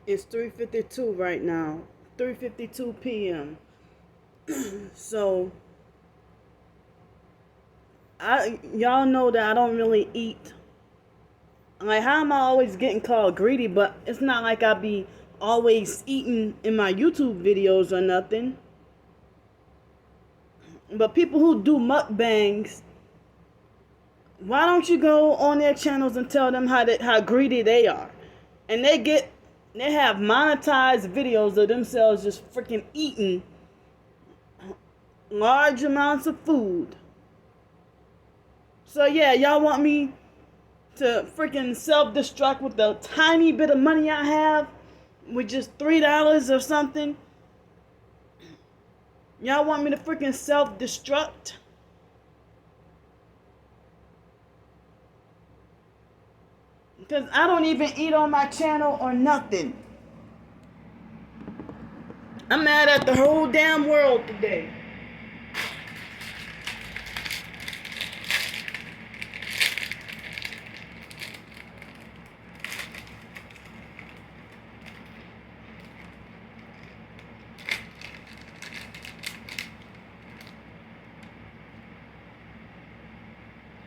It's 3:52 right now. 3:52 p.m. So y'all know that I don't really eat. Like, how am I always getting called greedy? But it's not like I be always eating in my YouTube videos or nothing. But people who do mukbangs, why don't you go on their channels and tell them how greedy they are? And they have monetized videos of themselves just freaking eating large amounts of food. So yeah, y'all want me to freaking self-destruct with the tiny bit of money I have, with just $3 or something? Y'all want me to freaking self-destruct? Because I don't even eat on my channel or nothing. I'm mad at the whole damn world today.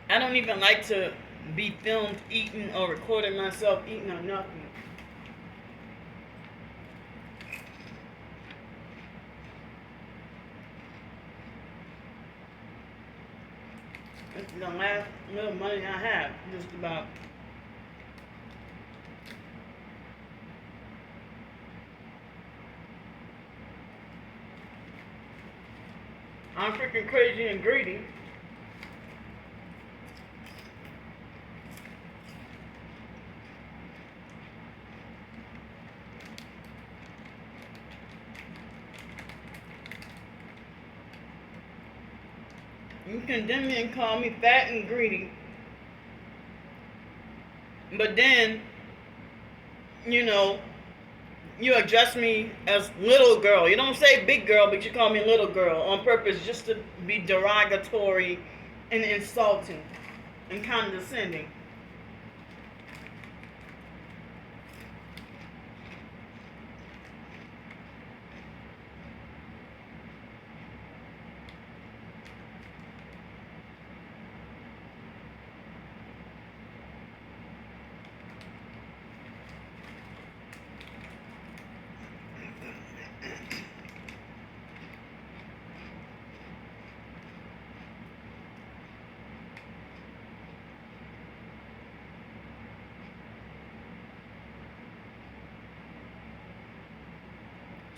I don't even like to be filmed eating or recording myself eating or nothing. It's the last little money I have, just about. I'm freaking crazy and greedy. You condemn me and call me fat and greedy. But then, you address me as little girl. You don't say big girl, but you call me little girl on purpose, just to be derogatory and insulting and condescending.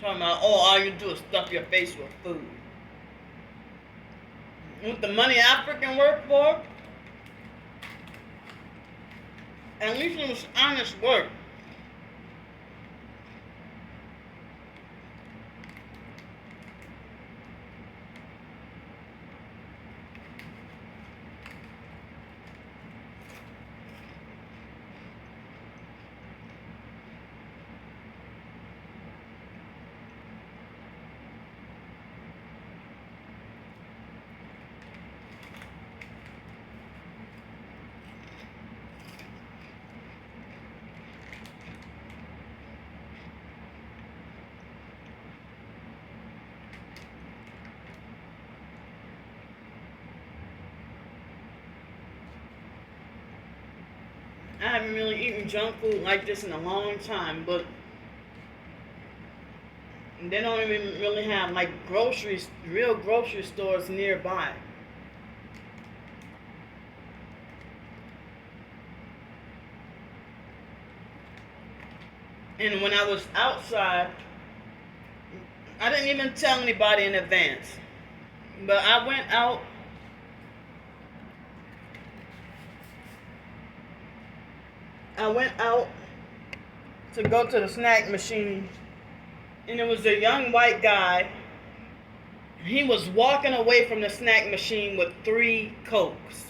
Talking about, all you do is stuff your face with food. With the money I freaking work for, at least it was honest work. I haven't really eaten junk food like this in a long time, but they don't even really have like real grocery stores nearby. And when I was outside, I didn't even tell anybody in advance. But I went out to go to the snack machine, and it was a young white guy. He was walking away from the snack machine with 3 Cokes.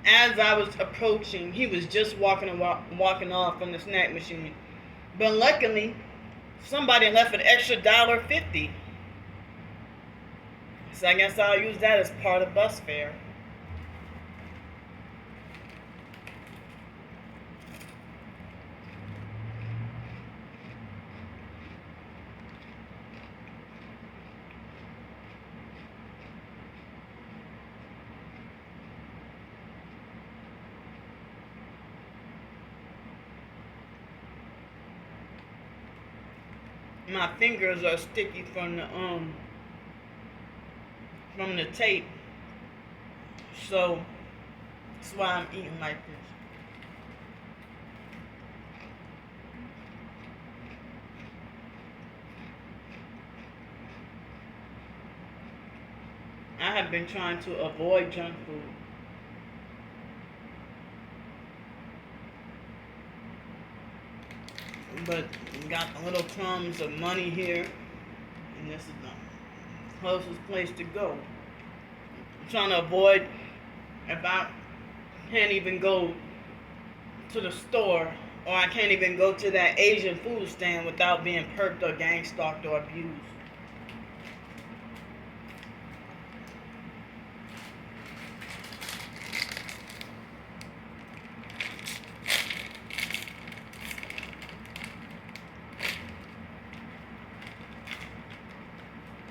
As I was approaching, he was just walking off from the snack machine. But luckily, somebody left an extra $1.50. So I guess I'll use that as part of bus fare. my fingers are sticky from the tape. So that's why I'm eating like this. I have been trying to avoid junk food. But got little crumbs of money here, and this is the closest place to go. I'm trying to avoid, if I can't even go to the store, or I can't even go to that Asian food stand without being perked or gang stalked or abused.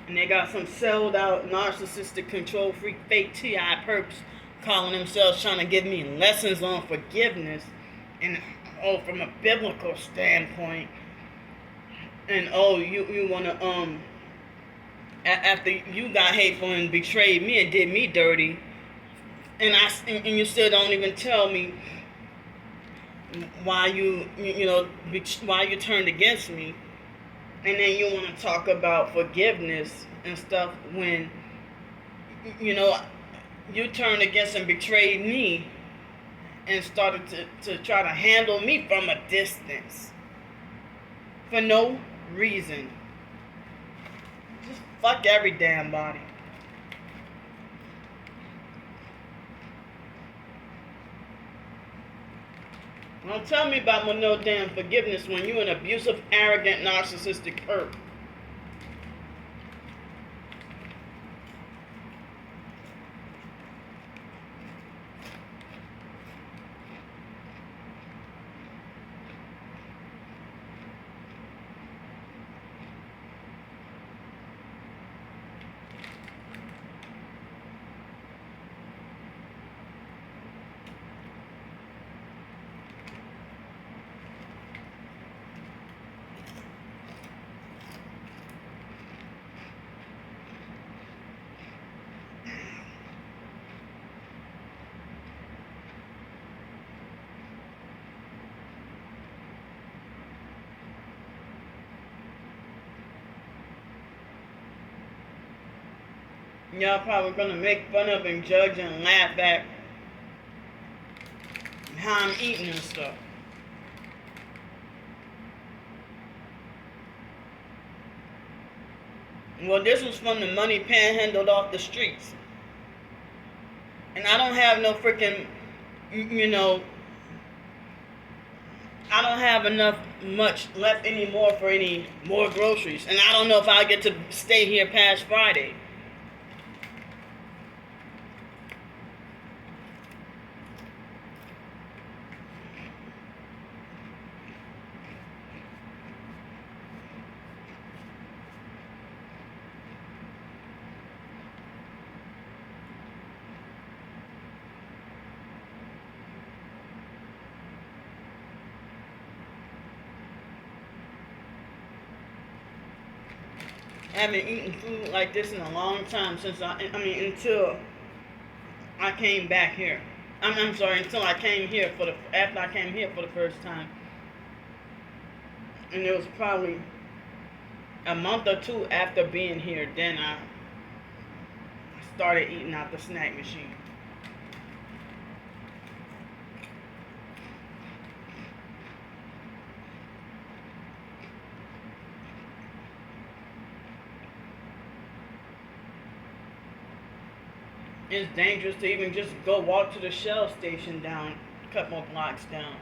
And they got some sold out, narcissistic, control freak, fake TI perps calling themselves trying to give me lessons on forgiveness. And from a biblical standpoint. And you wanna after you got hateful and betrayed me and did me dirty, and you still don't even tell me why why you turned against me. And then you want to talk about forgiveness and stuff when, you turned against and betrayed me and started to try to handle me from a distance for no reason. Just fuck every damn body. Don't tell me about no damn forgiveness when you an abusive, arrogant, narcissistic perp. Y'all probably gonna make fun of and judge and laugh at how I'm eating and stuff. Well, this was from the money panhandled off the streets. And I don't have no freaking, I don't have much left anymore for any more groceries. And I don't know if I'll get to stay here past Friday. I haven't eaten food like this in a long time until I came back here. I'm sorry, until I came here after I came here for the first time. And it was probably a month or two after being here, then I started eating out the snack machine. It's dangerous to even just go walk to the Shell station down, a couple more blocks down.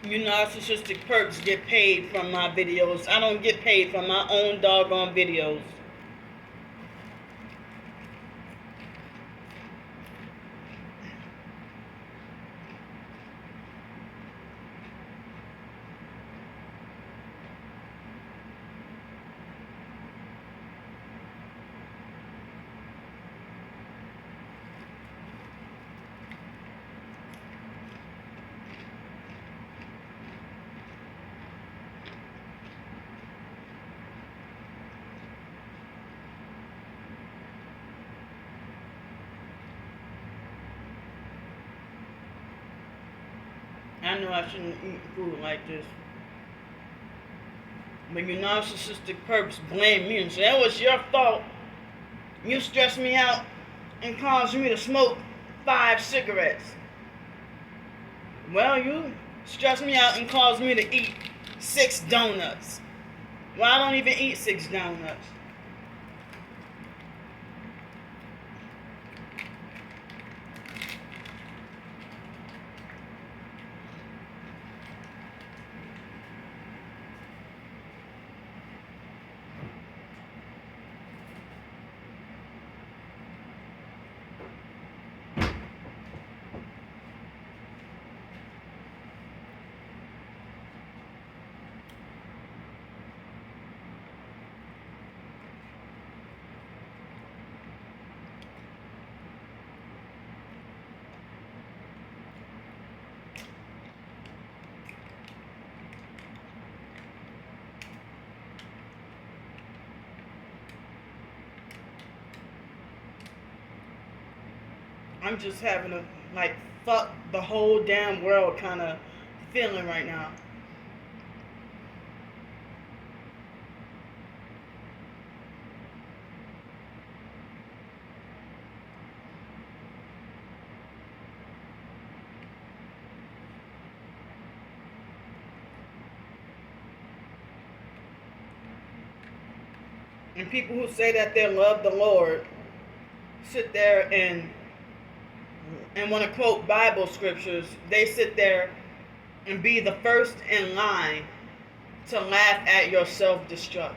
You narcissistic perps get paid from my videos. I don't get paid from my own doggone videos. I know I shouldn't eat food like this. But you narcissistic perps blame me and say, that was your fault. You stressed me out and caused me to smoke 5 cigarettes. Well, you stressed me out and caused me to eat 6 donuts. Well, I don't even eat 6 donuts. I'm just having a, like, fuck the whole damn world kind of feeling right now. And people who say that they love the Lord sit there and want to quote Bible scriptures. They sit there and be the first in line to laugh at your self-destruct.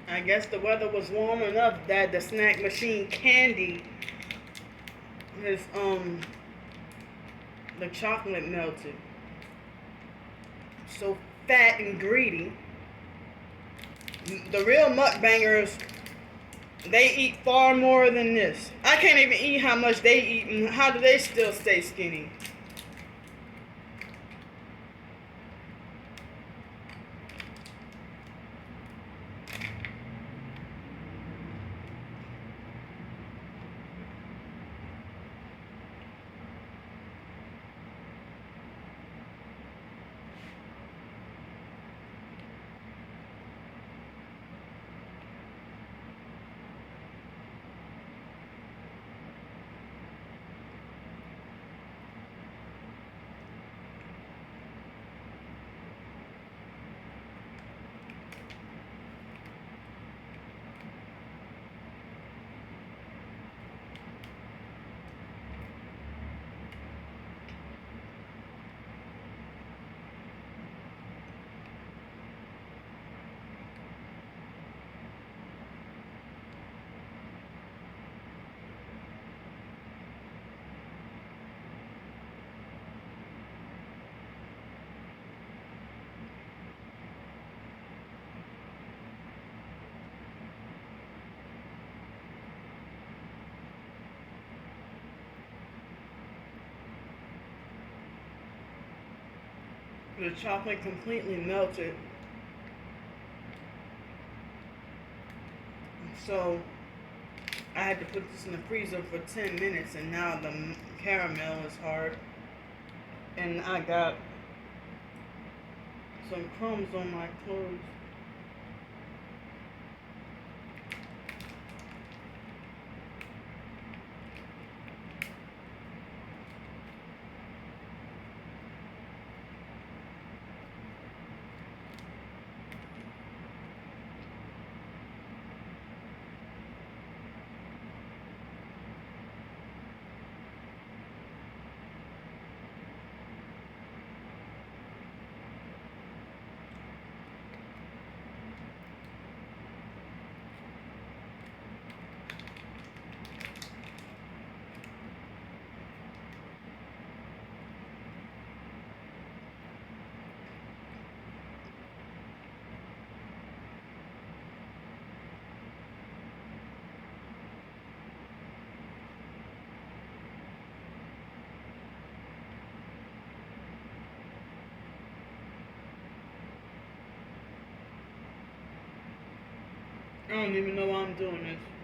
I guess the weather was warm enough that the snack machine candy is the chocolate melted. So fat and greedy. The real mukbangers, they eat far more than this. I can't even eat how much they eat, and how do they still stay skinny? The chocolate completely melted. So I had to put this in the freezer for 10 minutes, and now the caramel is hard. And I got some crumbs on my clothes. I don't even know why I'm doing this.